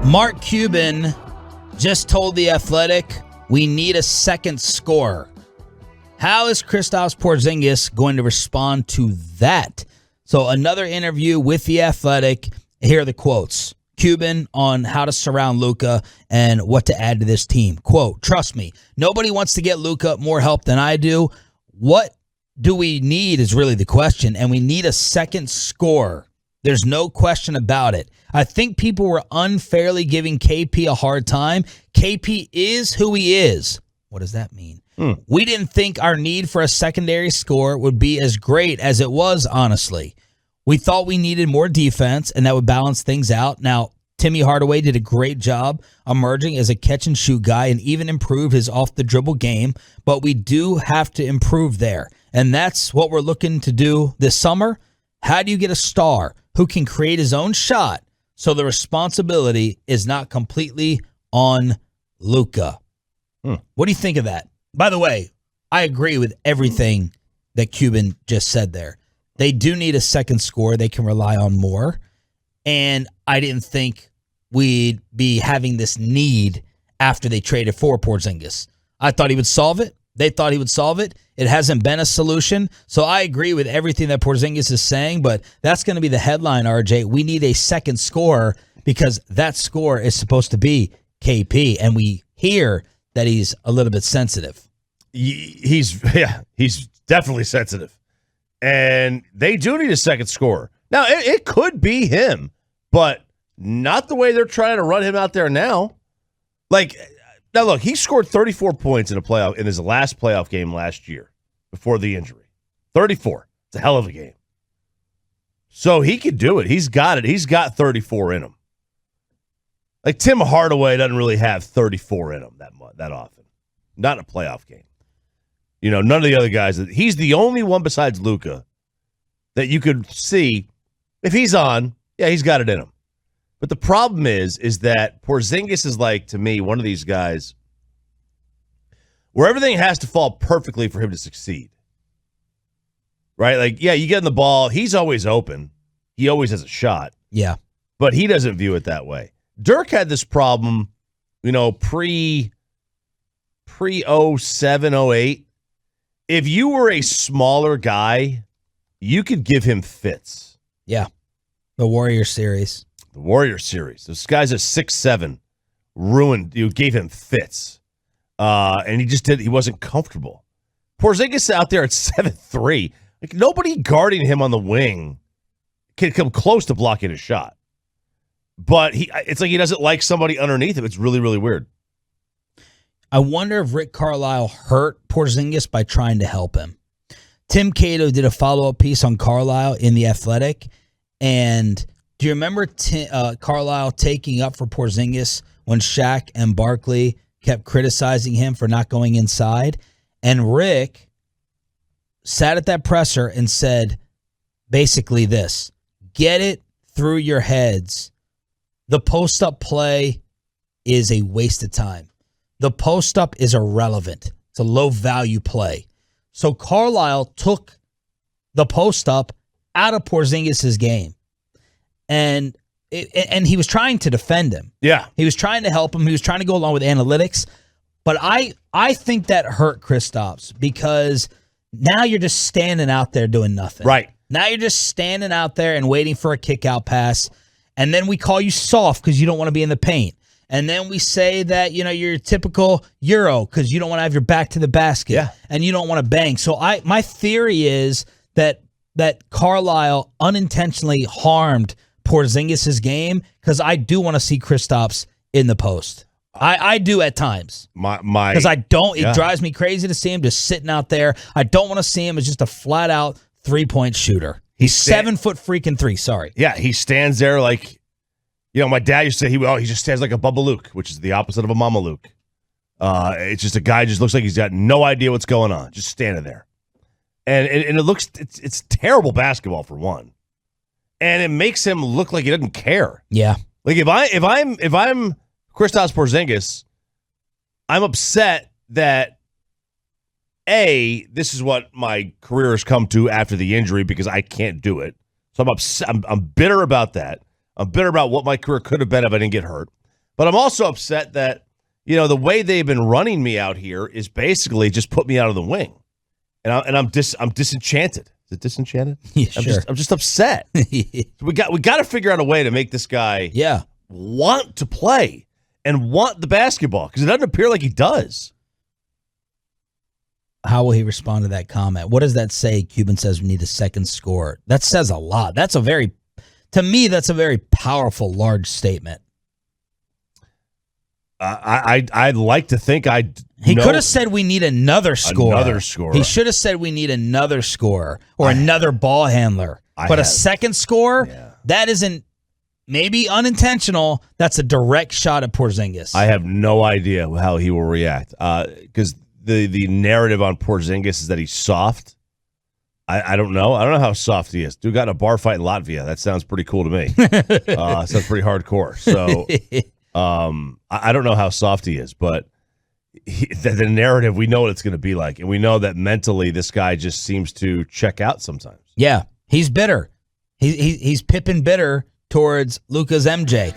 Mark Cuban just told The Athletic, we need a second scorer. How is Kristaps Porzingis going to respond to that? So another interview with The Athletic. Here are the quotes. Cuban on how to surround Luka and what to add to this team. Quote, trust me, nobody wants to get Luka more help than I do. What do we need is really the question, and we need a second scorer. There's no question about it. I think people were unfairly giving KP a hard time. KP is who he is. What does that mean? We didn't think our need for a secondary scorer would be as great as it was, honestly. We thought we needed more defense, and that would balance things out. Now, Timmy Hardaway did a great job emerging as a catch-and-shoot guy and even improved his off-the-dribble game, but we do have to improve there, and that's what we're looking to do this summer. How do you get a star who can create his own shot so the responsibility is not completely on Luka? What do you think of that? By the way, I agree with everything that Cuban just said there. They do need a second scorer they can rely on more, and I didn't think we'd be having this need after they traded for Porzingis. I thought he would solve it. They thought he would solve it. It hasn't been a solution. So I agree with everything that Porzingis is saying, but that's going to be the headline, RJ. We need a second scorer because that scorer is supposed to be KP, and we hear that he's a little bit sensitive. He's definitely sensitive. And they do need a second scorer. Now, it could be him, but not the way they're trying to run him out there now. Now look, he scored 34 points in his last playoff game last year before the injury. 34. It's a hell of a game. So he could do it. He's got it. He's got 34 in him. Like Tim Hardaway doesn't really have 34 in him that often. Not in a playoff game. You know, none of the other guys. He's the only one besides Luka that you could see if he's on, yeah, he's got it in him. But the problem is that Porzingis is like, to me, one of these guys where everything has to fall perfectly for him to succeed. Right? Like, yeah, you get in the ball. He's always open. He always has a shot. Yeah. But he doesn't view it that way. Dirk had this problem, pre-07, 08. If you were a smaller guy, you could give him fits. Yeah. The Warrior series. This guy's a 6'7", ruined. You gave him fits. And he wasn't comfortable. Porzingis out there at 7'3". Like, nobody guarding him on the wing can come close to blocking a shot. But it's like he doesn't like somebody underneath him. It's really, really weird. I wonder if Rick Carlisle hurt Porzingis by trying to help him. Tim Cato did a follow-up piece on Carlisle in The Athletic. And do you remember Carlisle taking up for Porzingis when Shaq and Barkley kept criticizing him for not going inside? And Rick sat at that presser and said basically this: get it through your heads. The post-up play is a waste of time. The post-up is irrelevant. It's a low-value play. So Carlisle took the post-up out of Porzingis' game. And he was trying to defend him. Yeah. He was trying to help him. He was trying to go along with analytics. But I think that hurt Kristaps because now you're just standing out there doing nothing. Right. Now you're just standing out there and waiting for a kick-out pass. And then we call you soft because you don't want to be in the paint. And then we say that, you're a typical Euro because you don't want to have your back to the basket. Yeah. And you don't want to bang. So my theory is that Carlisle unintentionally harmed Porzingis' game because I do want to see Kristaps in the post. I do at times. Because I don't. It drives me crazy to see him just sitting out there. I don't want to see him as just a flat-out three-point shooter. He's 7 foot freaking 3. Sorry. Yeah, he stands there like, my dad used to say he just stands like a Bubba Luke, which is the opposite of a Mama Luke. It's just a guy just looks like he's got no idea what's going on, just standing there, and it's terrible basketball for one, and it makes him look like he doesn't care. Yeah, like if I'm Kristaps Porzingis, I'm upset that this is what my career has come to after the injury because I can't do it. So I'm upset. I'm bitter about that. I'm bitter about what my career could have been if I didn't get hurt. But I'm also upset that, the way they've been running me out here is basically just put me out of the wing. And I'm disenchanted. Is it disenchanted? Yeah, sure. I'm just upset. we got to figure out a way to make this guy want to play and want the basketball, because it doesn't appear like he does. How will he respond to that comment? What does that say? Cuban says we need a second score. That says a lot. To me, that's a very powerful, large statement. I'd like to think He could have said we need another score. Another score. He should have said we need another score or another ball handler. But a second score, that isn't maybe unintentional. That's a direct shot at Porzingis. I have no idea how he will react, because the narrative on Porzingis is that he's soft. I don't know. I don't know how soft he is. Dude got in a bar fight in Latvia. That sounds pretty cool to me. Sounds pretty hardcore. So I don't know how soft he is, but the narrative, we know what it's going to be like. And we know that mentally this guy just seems to check out sometimes. Yeah, he's bitter. He's Pippen bitter towards Luka's MJ.